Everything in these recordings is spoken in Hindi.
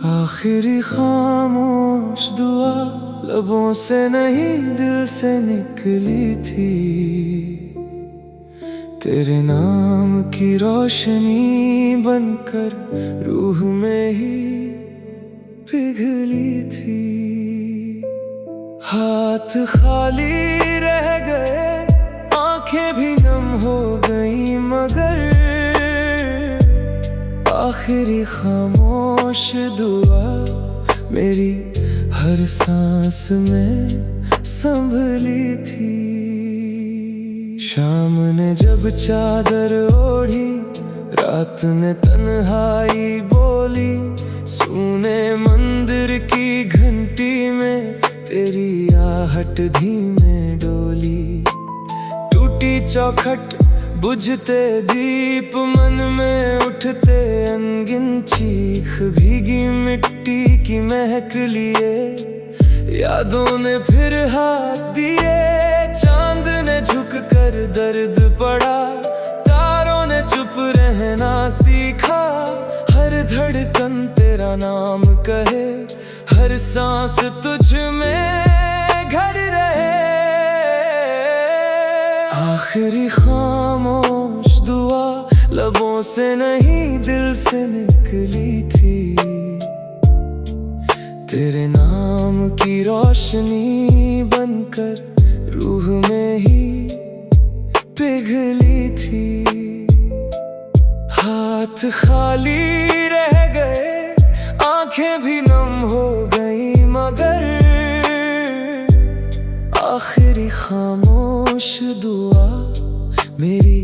आखिरी खामोश दुआ लबों से नहीं दिल से निकली थी। तेरे नाम की रोशनी बनकर रूह में ही पिघली थी। हाथ खाली रह गए, आंखें भी नम हो गई, मगर आखिरी खामोश दुआ मेरी हर सांस में संभली थी। शाम ने जब चादर ओढ़ी, रात ने तन्हाई बोली, सूने मंदिर की घंटी में तेरी आहट धीमे डोली। टूटी चौखट, बुझते दीप, मन में उठते अनगिन चीख, भीगी मिट्टी की महक लिए यादों ने फिर हाथ दिए। चांद ने झुक कर दर्द पड़ा, तारों ने चुप रहना सीखा। हर धड़कन तेरा नाम कहे, हर सांस तुझ में घर रहे। आखिरी खामोश दुआ लबों से नहीं दिल से निकली थी। तेरे नाम की रोशनी बनकर रूह में ही पिघली थी। हाथ खाली रह गए, आंखें भी नम हो गई, मगर आखिरी खामोश दुआ मेरी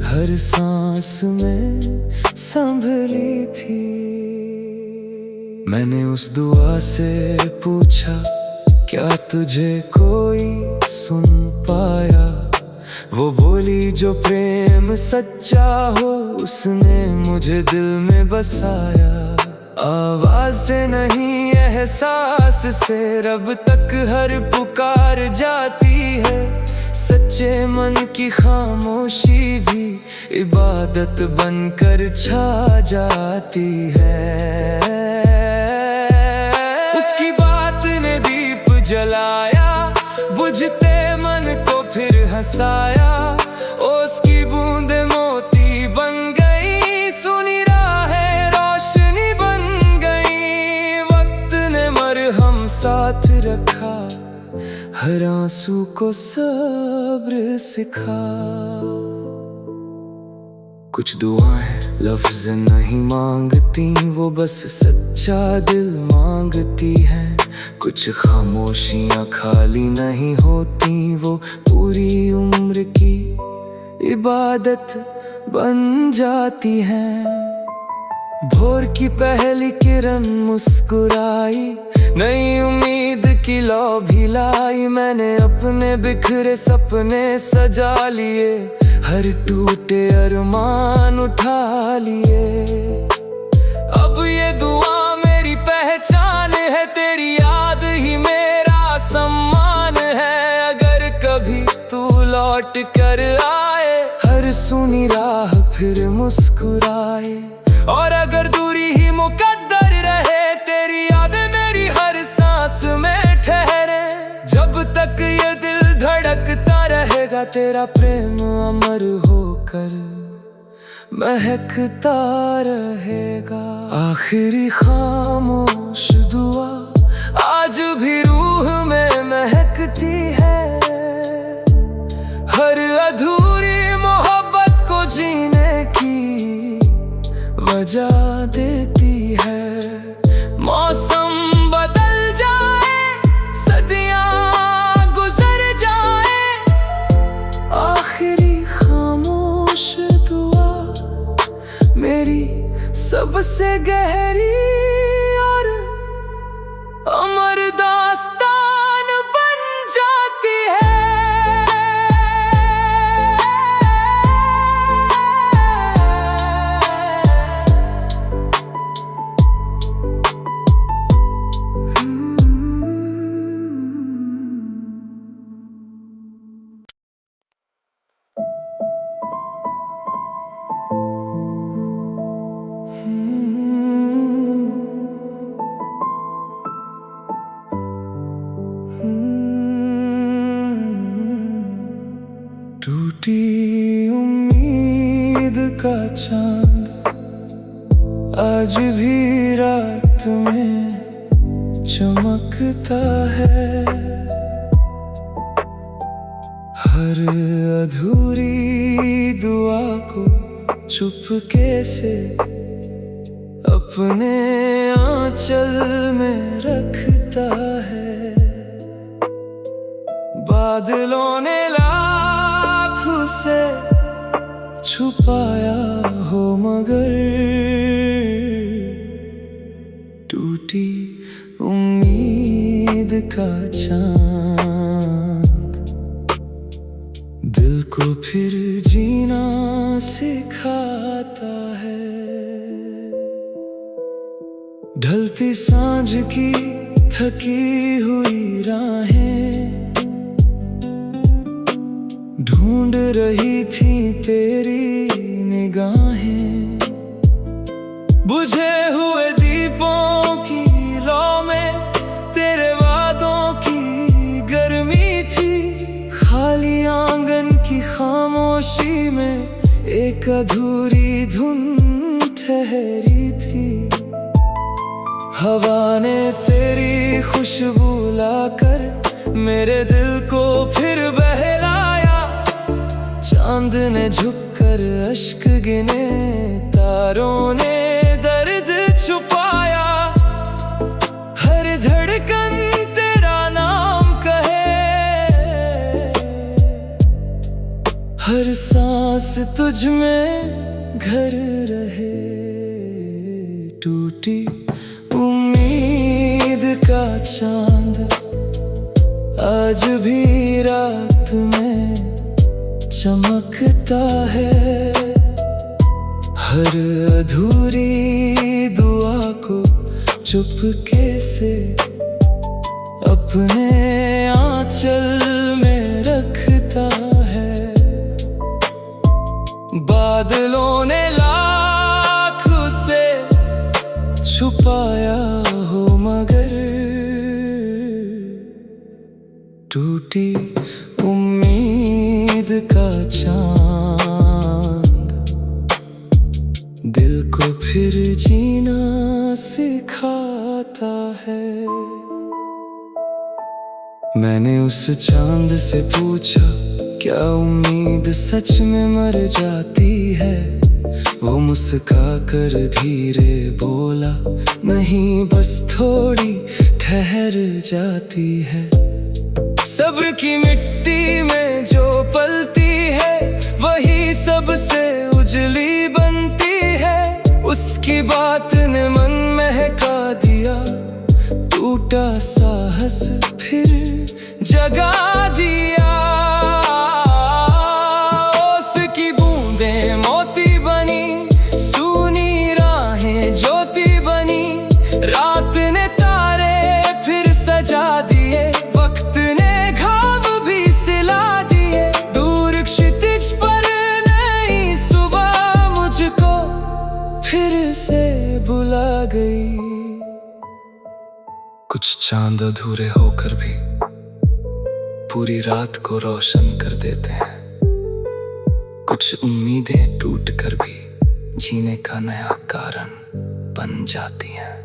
हर सांस में संभली थी। मैंने उस दुआ से पूछा, क्या तुझे कोई सुन पाया? वो बोली, जो प्रेम सच्चा हो उसने मुझे दिल में बसाया। आवाज से नहीं एहसास से रब तक हर पुकार जाती है। सच्चे मन की खामोशी भी इबादत बनकर छा जाती है। उसकी बात ने दीप जलाया, बुझते मन को फिर हंसाया। उसकी बूंदे मोती बन गई, सुनी राहें रोशनी बन गई। वक्त ने मरहम साथ रखा, हर आंसू को सब्र सिखा। कुछ दुआएं लफ्ज नहीं मांगती, वो बस सच्चा दिल मांगती हैं। कुछ खामोशियां खाली नहीं होती, वो पूरी उम्र की इबादत बन जाती हैं। भोर की पहली किरण मुस्कुराई, नई उम्मीद की लौ भी लाई। मैंने अपने बिखरे सपने सजा लिए, हर टूटे अरमान उठा लिए। अब ये दुआ मेरी पहचान है, तेरी याद ही मेरा सम्मान है। अगर कभी तू लौट कर आए, हर सुनी राह फिर मुस्कुराए। और अगर दूरी ही मुकद्दर रहे, तेरी यादें मेरी हर सांस में ठहरे। जब तक ये दिल धड़कता रहेगा, तेरा प्रेम अमर होकर महकता रहेगा। आखिरी खामोश दुआ आज भी रूह में महकती है। हर अधूरी मोहब्बत को जीने की वजह देती है। मौसम बदल जाए, सदियां गुजर जाए, आखिरी खामोश दुआ मेरी सबसे गहरी और अमर दास्तान बन जाती है। टूटी उम्मीद का चांद आज भी रात में चमकता है। हर अधूरी दुआ को चुपके से अपने आंचल में रखता है। बादलों ने लाख उसे छुपाया हो मगर टूटी उम्मीद का चांद दिल को फिर जीना सिखाता है। ढलती सांझ की थकी हुई राहें ढूंढ रही थी तेरी निगाहें। बुझे हुए दीपों की लौ में तेरे वादों की गर्मी थी। खाली आंगन की खामोशी में एक अधूरी धुन ठहरी थी। हवा ने तेरी खुशबू लाकर मेरे दिल को फिर बहलाया। चांद ने झुककर अश्क गिने, तारों ने दर्द छुपाया। हर धड़कन तेरा नाम कहे, हर सांस तुझ में घर रहे। टूटी उम्मीद का चांद आज भी रात में चमकता है। हर अधूरी दुआ को चुपके से अपने आंचल में रखता है। बादलों ने लाख उसे छुपाया हो मगर टूटी उम्मीद का चांद दिल को फिर जीना सिखाता है। मैंने उस चांद से पूछा क्या उम्मीद सच में मर जाती है। वो मुस्का कर धीरे बोला नहीं बस थोड़ी ठहर जाती है। सब्र की मिट्टी में जो पलती है वही सबसे उजली बनती है। उसकी बात ने मन महका दिया, टूटा साहस फिर जगा दिया। उसकी बूंदें मोती बनी, सूनी राहें ज्योति बनी। रात ने तारे फिर सजा दिए, वक्त ने घाव भी सिला दिए। दूर क्षितिज पर नई सुबह मुझको फिर से बुला गई। कुछ चांद अधूरे होकर भी पूरी रात को रोशन कर देते हैं। कुछ उम्मीदें टूट कर भी जीने का नया कारण बन जाती हैं।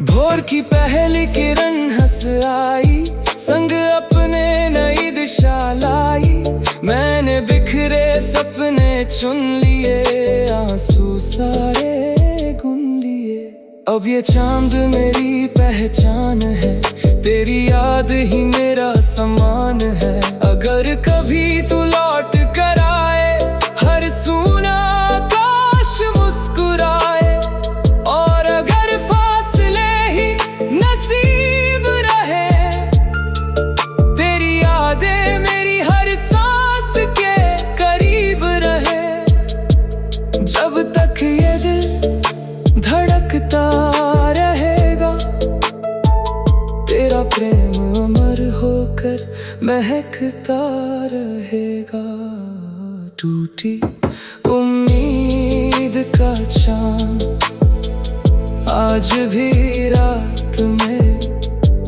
भोर की पहली किरण हंस आई, संग अपने नई दिशा लाई। मैंने बिखरे सपने चुन लिए, आंसू सारे गुन लिए। अब ये चांद मेरी पहचान है, तेरी याद ही मेरा सम्मान है। अगर कभी तू लौट कर आए, हर सूना आकाश मुस्कुराए। और अगर फासले ही नसीब रहे, तेरी यादें मेरी हर सांस के करीब रहे। जब तक ये दिल धड़कता रहेगा, तेरा प्रेम अमर होकर महकता रहेगा। टूटी उम्मीद का चांद आज भी रात में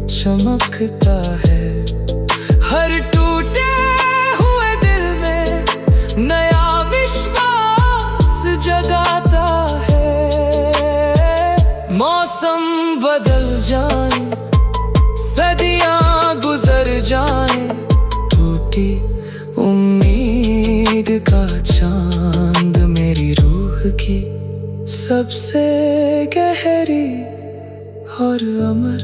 चमकता है। हर टूटे हुए दिल में मौसम बदल जाए, सदियां गुजर जाए, टूटी उम्मीद का चांद मेरी रूह की सबसे गहरी और अमर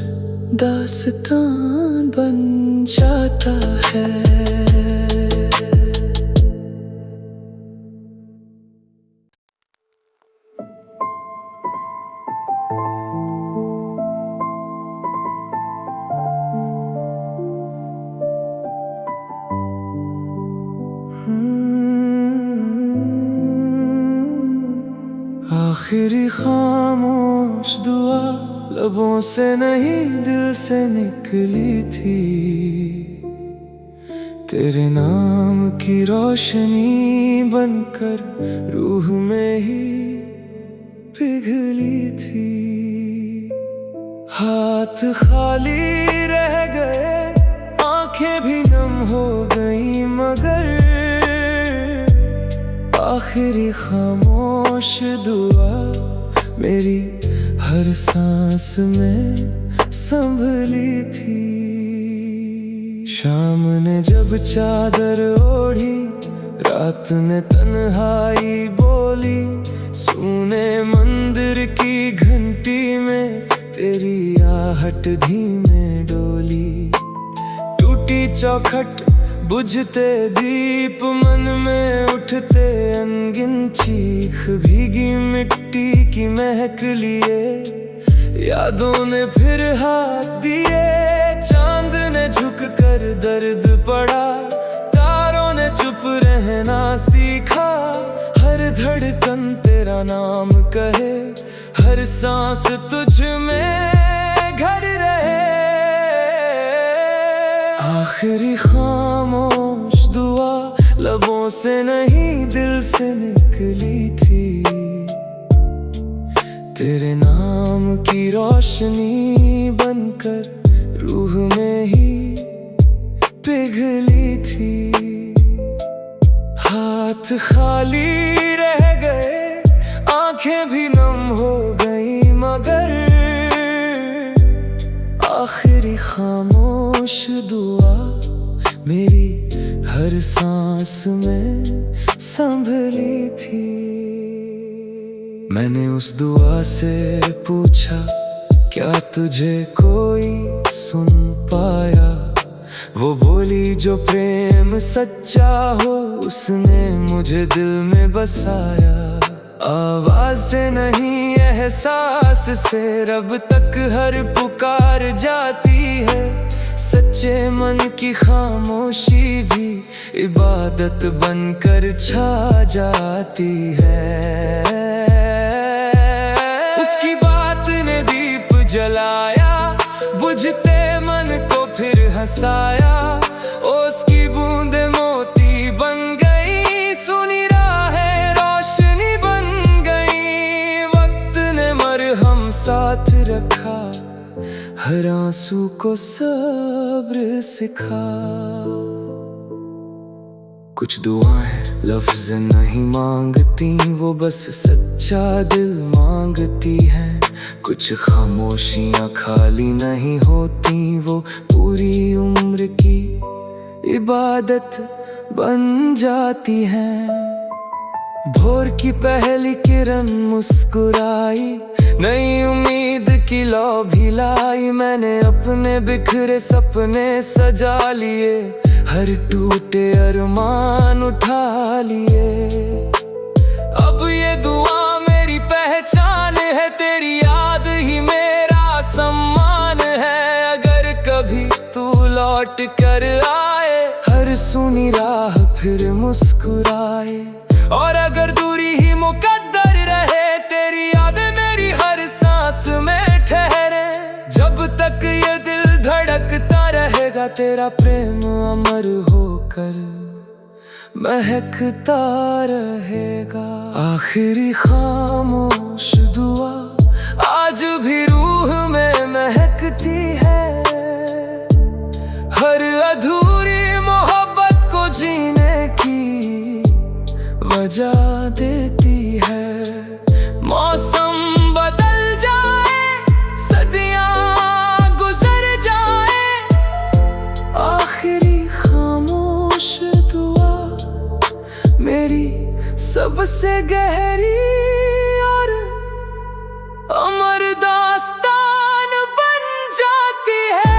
दास्तान बन जाता है। आखिरी खामोश दुआ लबों से नहीं दिल से निकली थी, तेरे नाम की रोशनी बनकर रूह में ही पिघली थी। हाथ खाली रह गए, आंखें भी नम हो गई, मगर आखिरी खामोश दुआ मेरी हर सांस में संभली थी। शाम ने जब चादर ओढ़ी, रात ने तन्हाई बोली, सुने मंदिर की घंटी में तेरी आहट धीमे डोली। टूटी चौखट, बुझते दीप, मन में उठते अनगिन चीख, भीगी मिट्टी की महक लिए यादों ने फिर हाथ दिए। चांद ने झुक कर दर्द पड़ा, तारों ने चुप रहना सीखा, हर धड़कन तेरा नाम कहे, हर सांस तुझ में घर रहे। आखिरी खामोश दुआ लबों से नहीं दिल से निकली थी, तेरे नाम की रोशनी बनकर रूह में ही पिघली थी। हाथ खाली रह गए, आंखें भी नम हो गई, मगर आखिरी खामोश दुआ मेरी हर सांस में संभली थी। मैंने उस दुआ से पूछा, क्या तुझे कोई सुन पाया? वो बोली, जो प्रेम सच्चा हो उसने मुझे दिल में बसाया। आवाज से नहीं एहसास से रब तक हर पुकार जाती है, सच्चे मन की खामोशी भी इबादत बनकर छा जाती है। उसकी बात ने दीप जलाया, बुझते मन को फिर हंसाया, उसकी बूंदे मोती बन गई, सुनी राहें रोशनी बन गई। वक्त ने मरहम साथ रखा, हर आंसू को सब्र सिखा। कुछ दुआएं लफ्ज नहीं मांगती, वो बस सच्चा दिल मांगती हैं। कुछ खामोशियां खाली नहीं होती, वो पूरी उम्र की इबादत बन जाती हैं। भोर की पहली किरण मुस्कुराई, नई उम्मीद की लौ भी लाई। मैंने अपने बिखरे सपने सजा लिए, हर टूटे अरमान उठा लिए। अब ये दुआ मेरी पहचान है, तेरी याद ही मेरा सम्मान है। अगर कभी तू लौट कर आए, हर सुनी राह फिर मुस्कुराए, और अगर दूरी ही मुकद्दर रहे, तेरी यादें मेरी हर सांस में ठहरे। जब तक ये दिल धड़कता रहेगा, तेरा प्रेम अमर होकर महकता रहेगा। आखिरी खामोश दुआ आज भी रूह में महकती है, हर अधूरी मोहब्बत को जीने की वजह देती है। मौसम बदल जाए, तुझसे गहरी और अमर दास्तान बन जाती है।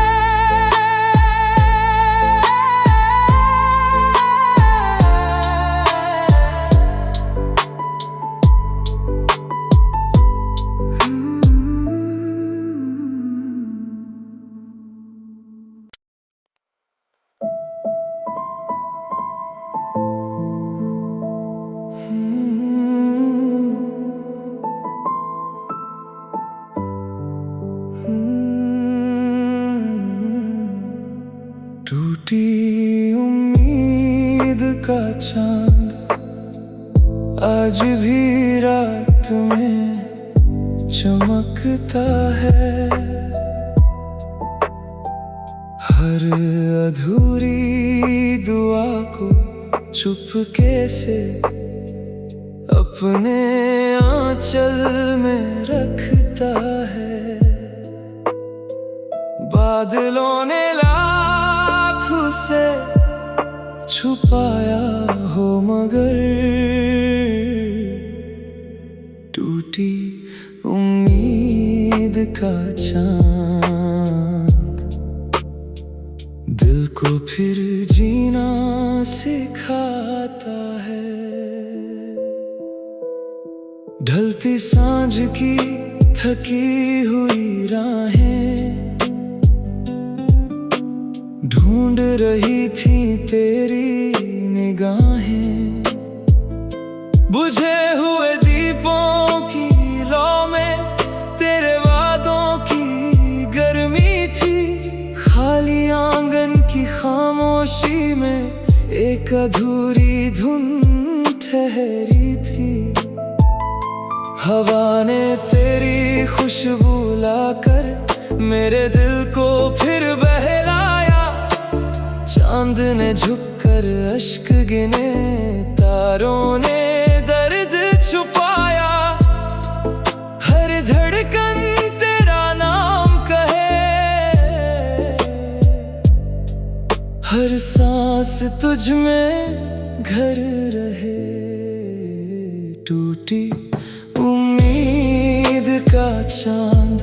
टूटी उम्मीद का चांद आज भी रात में चमकता है। हर अधूरी दुआ को चुपके से अपने आंचल में रखता है। बादलों ने लाख उसे छुपाया हो मगर टूटी उम्मीद का चांद दिल को फिर जीना सिखाता है। ढलती सांझ की थकी हुई राहें ढूंढ रही थी तेरी निगाहें। बुझे हुए दीपों की लौ में तेरे वादों की गर्मी थी। खाली आंगन की खामोशी में एक अधूरी धुन ठहरी थी। हवा ने तेरी खुशबू लाकर मेरे दिल को फिर बहलाया। चांद ने झुककर अश्क गिने, तारों ने दर्द छुपाया। हर धड़कन तेरा नाम कहे, हर सांस तुझ में घर रहे। टूटी उम्मीद का चांद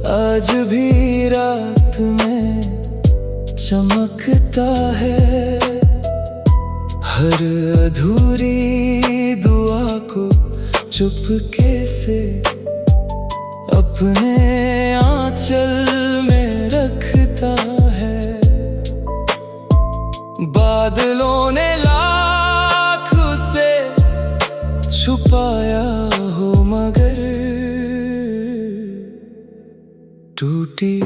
आज भी रात में चमकता है। हर अधूरी दुआ को चुपके से अपने आंचल में रखता है। बादलों ने लाख उसे छुपाया हो मगर टूटी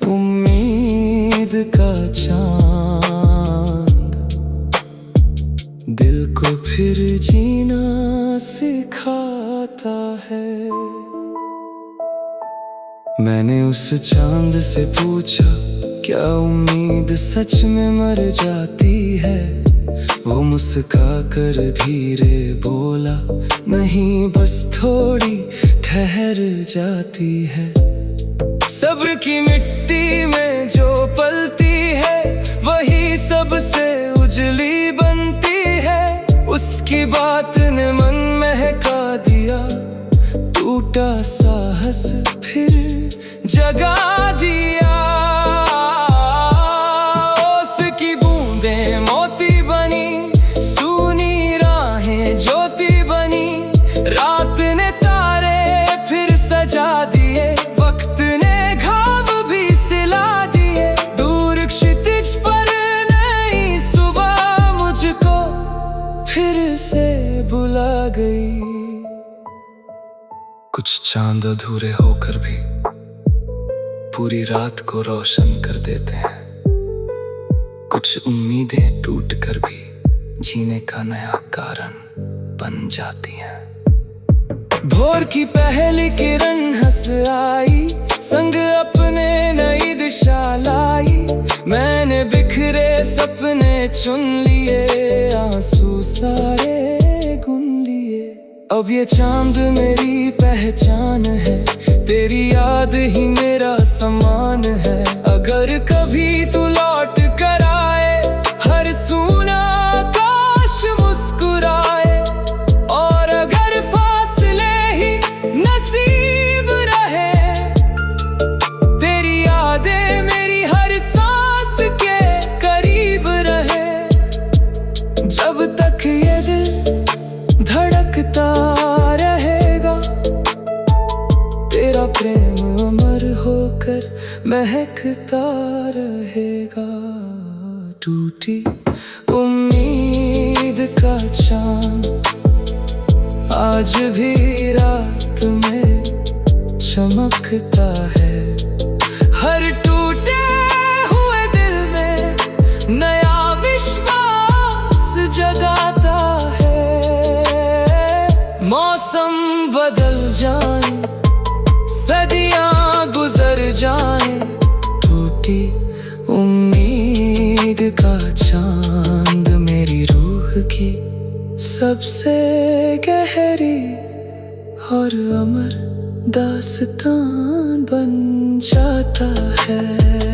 उम्मीद का चांद दिल को फिर जीना सिखाता है। मैंने उस चांद से पूछा क्या उम्मीद सच में मर जाती है। वो मुस्का कर धीरे बोला नहीं बस थोड़ी ठहर जाती है। सब्र की मिट्टी में जो पलती है वही सबसे उजली बनती है। उसकी बात ने मन महका दिया, टूटा साहस फिर जगा दिया। उसकी बूंदें मोती बनी, सूनी राहें ज्योति बनी। रात ने तारे फिर सजा दिए, वक्त ने घाव भी सिला दिए। दूर क्षितिज पर नई सुबह मुझको फिर से बुला गई। कुछ चांद अधूरे होकर भी पूरी रात को रोशन कर देते हैं। कुछ उम्मीदें टूट कर भी जीने का नया कारण बन जाती हैं। भोर की पहली किरण हंस आई, संग अपने नई दिशा लाई। मैंने बिखरे सपने चुन लिए, आंसू सारे गुन लिए। अब ये चांद मेरी पहचान है, तेरी याद ही मेरा सम्मान है। अगर कभी तू लौट कर आए, हर सूना आकाश मुस्कुराए। मेरा प्रेम अमर होकर महकता रहेगा। टूटी उम्मीद का चांद आज भी रात में चमकता है। हर टूटे हुए दिल में नया विश्वास जगाता है। मौसम बदल जाए, सदियां गुजर जाए, टूटी उम्मीद का चांद मेरी रूह की सबसे गहरी और अमर दास्तान बन जाता है।